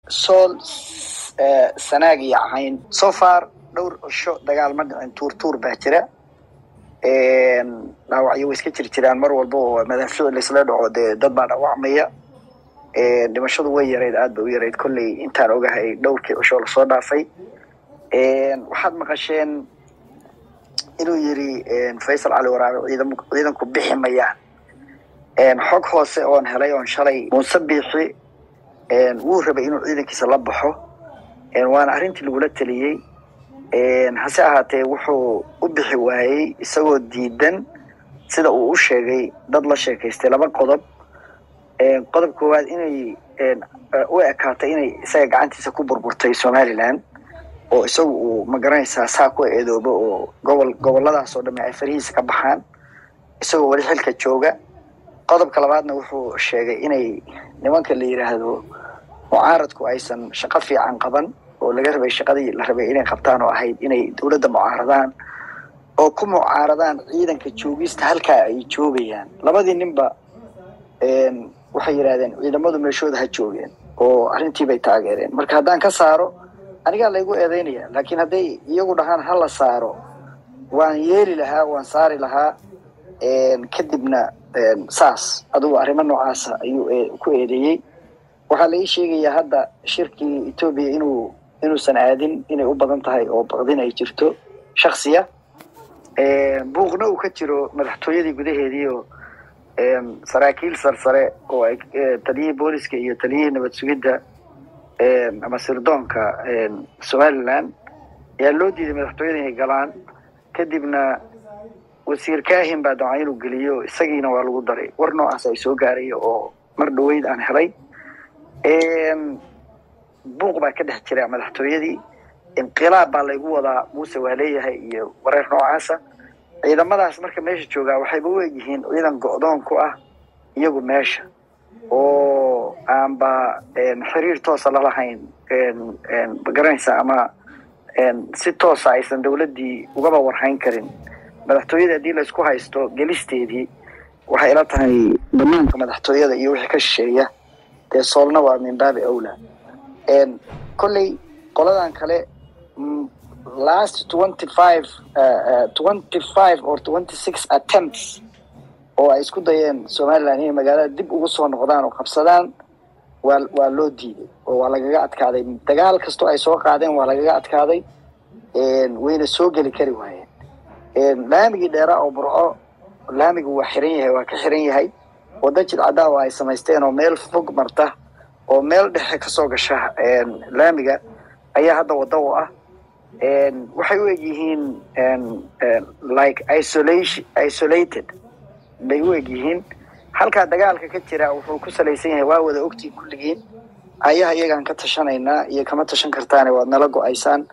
sool sanaag iyo cayn so far dhowr sho dagaal ma dhicin tuur baa jira dhaawacyo way iska jiraan mar walba oo madafacil la isla dhaco dad baa dhaawacmaya dhimashadu way yareed aad bay u yareed kulli intaan ogahay dhowrkii sho la soo dhaafay waxaad maqasheen inuu yiri Faysal Ali Waraabe ciidanku bixi mayaan xog hoose oo helay oo shalay muusabixi wuu rabay inuu ciidankiisa la baxo waana arintii lagu la taliyay hase ahaatee wuxuu u bixi waayay isagoo diidan sida uu u sheegay dad la sheekaystay laba qodob koowaad inay u ekaatay inay isaga gacantiisa ku burburtay Somaliland oo isagu uu magaranaysaa saa ku eedoobo oo goboladaas oo dhamay ay farihiisa ka baxaan isagoo wali xilka jooga qodobka labaadna wuxuu sheegay inay nimanka la yiraahdo mucaaradku aysan shaqo fiican qaban oo laga rabay shaqadii la rabay inay qabtaan oo ahayd inay dawladda mucaaradaan oo ku mucaaradaan ciidanka joogista halka ay joogayaan labadii ninba waxay yiraahdeen ciidamadu meeshooda ha joogeen oo arintii bay taageereen marka hadaan ka saaro aniga la igu eedeynaya laakiin haday iyagu dhahaan hal la saaro waan yeeli lahaa waan saari lahaa kadibna saas adigu arrimo noocaas ayuu ku eedeeyay waxa la ii sheegaya hadda shirkii Itoobiya inuusan aadin inay u badan tahay oo baqdin ay jirto shakhsiya buuqna uu ka jiro madaxtooyadii gudaheedii oo saraakiil sarsare oo ay taliyay booliska iyo taliyay nabad sugidda ama sirdoonka Somaliland yaa loo diiday madaxtooyada inay galaan kadibna wasiir kaahin baa dacay inuu geliyo isagiina waa lagu daray war noocaas ay soo gaaray oo mar dhaweyd aan helay buuq baa ka dhex jira madaxtooyadii inqilaab baa lagu wadaa Muuse waa leeyahay iyo wareer noocaas ciidamadaas marka meesha jooga waxay u weeyihiin ciidan go'doon ku ah iyagu meesha oo aanba xiriir toos ah la lahayn garanaysa ama si toos ah aysan dawladii uga warhayn karin madaxtooyada hadii la isku haysto gelisteedii waxay ila tahay banaanka madaxtooyada iyo wixii ka shisheeya soolna waa min baabi awla kulli qoladan kale last 25 or 26 attempts oo ay isku dayeen Somaliland inay magaalada dib ugu soo noqdaan oo qabsadaan waa loo diiday oo waa lagaga adkaaday dagaal kasto ay soo qaadeen waa lagaga adkaaday wayna soo gali kari waayeen laamigii dheera oo burco laamigu waa xiran yahay waa ka xiran yahay wada jid cadaa ay samaysteen oo meel fog marta oo meel dhexe ka soo gasha laamiga ayaa hadda wada u ah waxay u yihiin like isolated bay u yihiin halka dagaalka ka jira wuxuu ku salaysan yahay waa wada ogtii kulligiin ayaga iyagan ka tashanayna iyo kama tashan kartaan waa nala go'aysan